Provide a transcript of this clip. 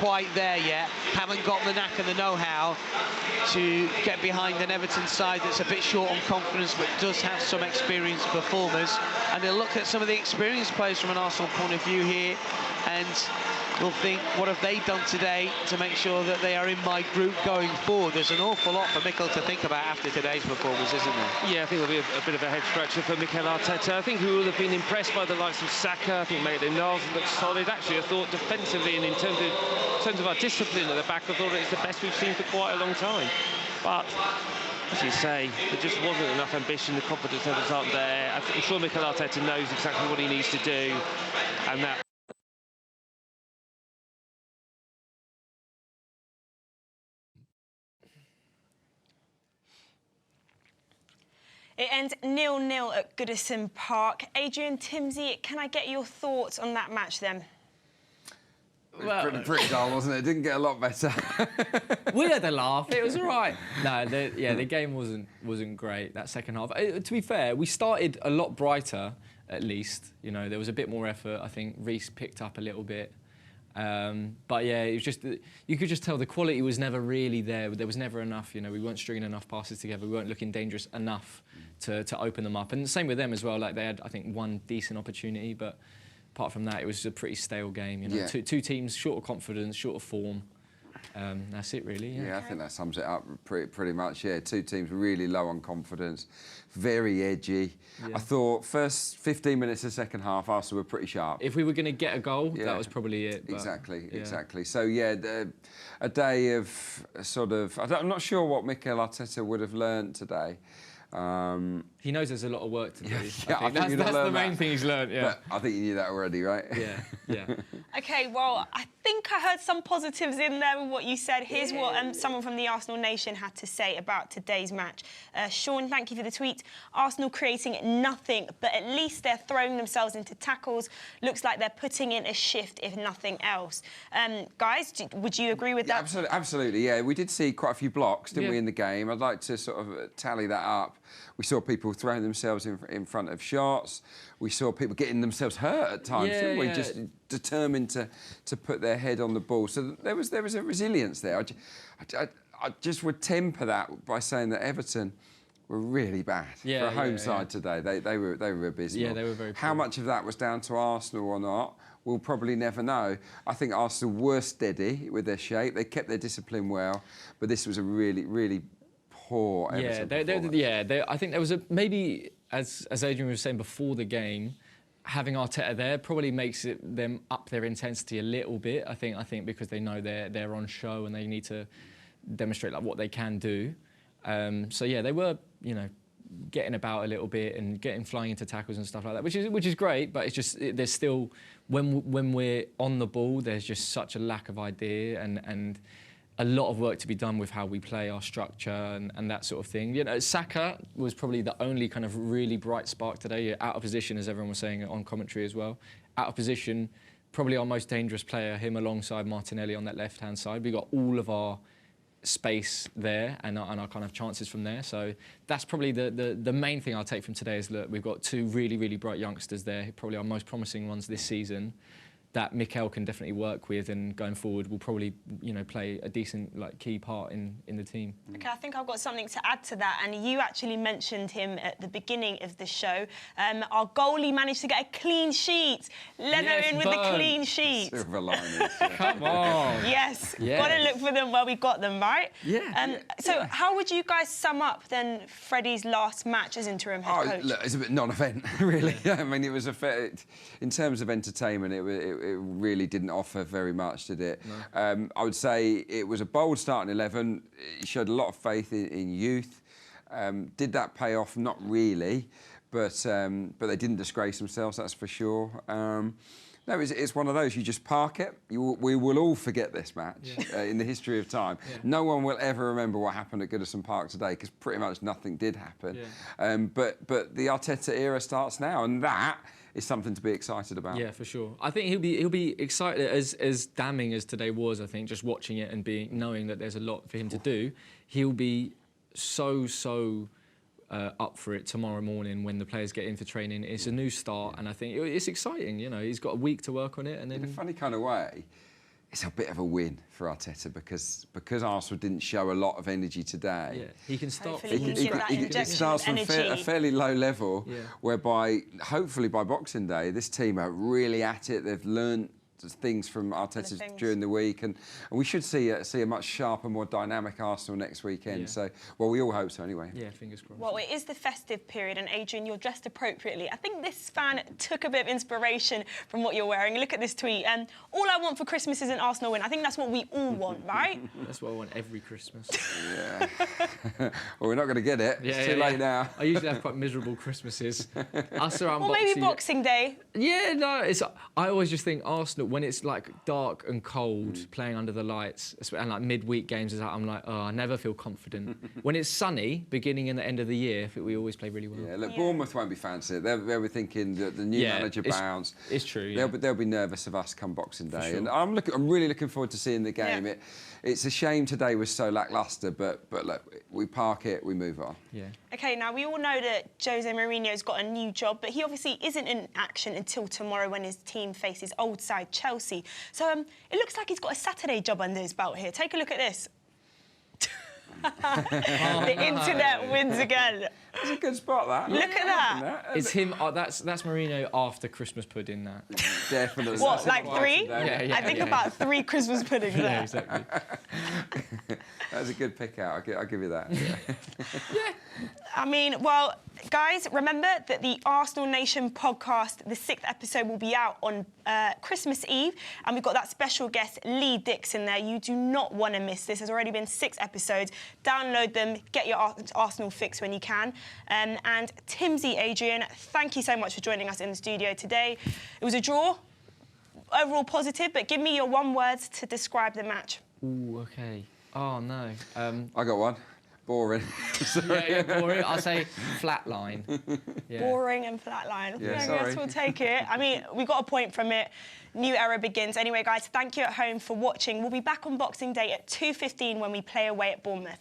quite there yet, haven't got the knack and the know-how to get behind an Everton side that's a bit short on confidence but does have some experienced performers. And they'll look at some of the experienced players from an Arsenal point of view here and will think, what have they done today to make sure that they are in my group going forward? There's an awful lot for Mikel to think about after today's performance, isn't there? Yeah, I think there'll be a bit of a head-scratcher for Mikel Arteta. I think he will have been impressed by the likes of Saka. I think Maitland-Niles looks solid. Actually, I thought defensively and in terms of our discipline at the back, I thought it's the best we've seen for quite a long time. But as you say, there just wasn't enough ambition. The confidence levels aren't there. I'm sure Mikel Arteta knows exactly what he needs to do, and that. It ends 0-0 at Goodison Park. Adrian, Timsy, can I get your thoughts on that match then? Well, pretty dull, wasn't it? It didn't get a lot better. We had a laugh. It was all right. No, the game wasn't great that second half. To be fair, we started a lot brighter, at least. You know, there was a bit more effort. I think Reece picked up a little bit. But yeah, it was just, you could just tell the quality was never really there. There was never enough, you know, we weren't stringing enough passes together. We weren't looking dangerous enough to open them up. And the same with them as well. Like, they had, I think, one decent opportunity, but apart from that, it was a pretty stale game. You know, yeah. Two teams short of confidence, short of form. That's it, really. Yeah, I think that sums it up pretty much. Yeah, two teams really low on confidence, very edgy. Yeah. I thought first 15 minutes of the second half, Arsenal were pretty sharp. If we were going to get a goal, that was probably it. But, exactly. So yeah, a day of sort of. I'm not sure what Mikel Arteta would have learned today. He knows there's a lot of work to do. Yeah, I think that's the main thing he's learned. Yeah, but I think you knew that already, right? Yeah. Okay, well, I think I heard some positives in there with what you said. Here's what someone from the Arsenal Nation had to say about today's match. Sean, thank you for the tweet. Arsenal creating nothing, but at least they're throwing themselves into tackles. Looks like they're putting in a shift, if nothing else. Guys, would you agree with that? Absolutely, yeah. We did see quite a few blocks, didn't we, in the game? I'd like to sort of tally that up. We saw people throwing themselves in front of shots. We saw people getting themselves hurt at times, didn't we? Just determined to put their head on the ball. So there was a resilience there. I just would temper that by saying that Everton were really bad for a home side today. They were abysmal. Yeah, they were very poor. How much of that was down to Arsenal or not, we'll probably never know. I think Arsenal were steady with their shape. They kept their discipline well, but this was a really poor Everton performance. I think there was maybe, as Adrian was saying before the game, having Arteta there probably makes them up their intensity a little bit. I think because they know they're on show and they need to demonstrate like what they can do. So yeah, they were, you know, getting about a little bit and flying into tackles and stuff like that, which is great. But it's just there's still when we're on the ball, there's just such a lack of idea and a lot of work to be done with how we play our structure and that sort of thing. You know, Saka was probably the only kind of really bright spark today. Out of position, as everyone was saying on commentary as well. Out of position, probably our most dangerous player, him alongside Martinelli on that left-hand side. We got all of our space there and our kind of chances from there. So that's probably the main thing I'll take from today is that we've got two really bright youngsters there, probably our most promising ones this season, that Mikel can definitely work with, and going forward will probably, you know, play a decent key part in the team. Okay, I think I've got something to add to that, and you actually mentioned him at the beginning of the show. Our goalie managed to get a clean sheet. Leno in with the clean sheet. Silver linings. Come on. Yes, got to look for them where we got them, right? Yeah. So how would you guys sum up then Freddie's last match as interim head coach? Look, it's a bit non-event, really. I mean, it was in terms of entertainment, it really didn't offer very much, did it? No. I would say it was a bold starting 11. It showed a lot of faith in youth. Did that pay off? Not really, but they didn't disgrace themselves, that's for sure. No, it's one of those, you just park it. We will all forget this match in the history of time. Yeah. No one will ever remember what happened at Goodison Park today, because pretty much nothing did happen. Yeah. But the Arteta era starts now, and that is something to be excited about. Yeah, for sure. I think he'll be excited, as damning as today was, I think, just watching it and knowing that there's a lot for him to do. He'll be so up for it tomorrow morning when the players get in for training. It's a new start, and I think it's exciting. You know, he's got a week to work on it, and then in a funny kind of way, it's a bit of a win for Arteta because Arsenal didn't show a lot of energy today. Yeah, he can start. Hopefully he can give that injection It starts from of a energy. fairly low level, Yeah. whereby hopefully by Boxing Day this team are really at it. They've learned things from Arteta things. during the week, and we should see a much sharper, more dynamic Arsenal next weekend. Yeah. So, well, we all hope so anyway. Yeah, fingers crossed. Well, it is the festive period, and Adrian, you're dressed appropriately. I think this fan took a bit of inspiration from what you're wearing. Look at this tweet. All I want for Christmas is an Arsenal win. I think that's what we all want, right? That's what I want every Christmas. Yeah. Well, we're not going to get it. It's too late now. I usually have quite miserable Christmases. Us around Or maybe Boxing Day. Yeah, no, I always just think Arsenal, when it's like dark and cold, playing under the lights, and like midweek games, I'm like, oh, I never feel confident. When it's sunny, beginning and the end of the year, I think we always play really well. Yeah, look, Bournemouth won't be fancy. They'll be thinking that the new manager bounce. It's true. Yeah. They'll be nervous of us come Boxing Day, sure. and I'm really looking forward to seeing the game. Yeah. It's a shame today was so lacklustre, but look, we park it, we move on. Yeah. OK, now we all know that Jose Mourinho's got a new job, but he obviously isn't in action until tomorrow when his team faces old side Chelsea. So it looks like he's got a Saturday job under his belt here. Take a look at this. The internet wins again. It's a good spot, that. Look at that. It's him. That's Mourinho after Christmas pudding. That. Definitely. What, That's like it. 3? Yeah, I think about 3 Christmas puddings there. Yeah, exactly. That's a good pick out. I'll give you that. Yeah. I mean, well, guys, remember that the Arsenal Nation podcast, the 6th episode, will be out on Christmas Eve, and we've got that special guest, Lee Dixon, there. You do not want to miss this. There's already been 6 episodes. Download them, get your Arsenal fix when you can. And Timsy, Adrian, thank you so much for joining us in the studio today. It was a draw, overall positive, but give me your one words to describe the match. Ooh, okay. Oh no. I got one. Boring. Yeah, boring. I'll say flatline. Yeah. Boring and flatline. Yeah, I sorry. guess we'll take it. I mean, we got a point from it. New era begins. Anyway, guys, thank you at home for watching. We'll be back on Boxing Day at 2:15 when we play away at Bournemouth.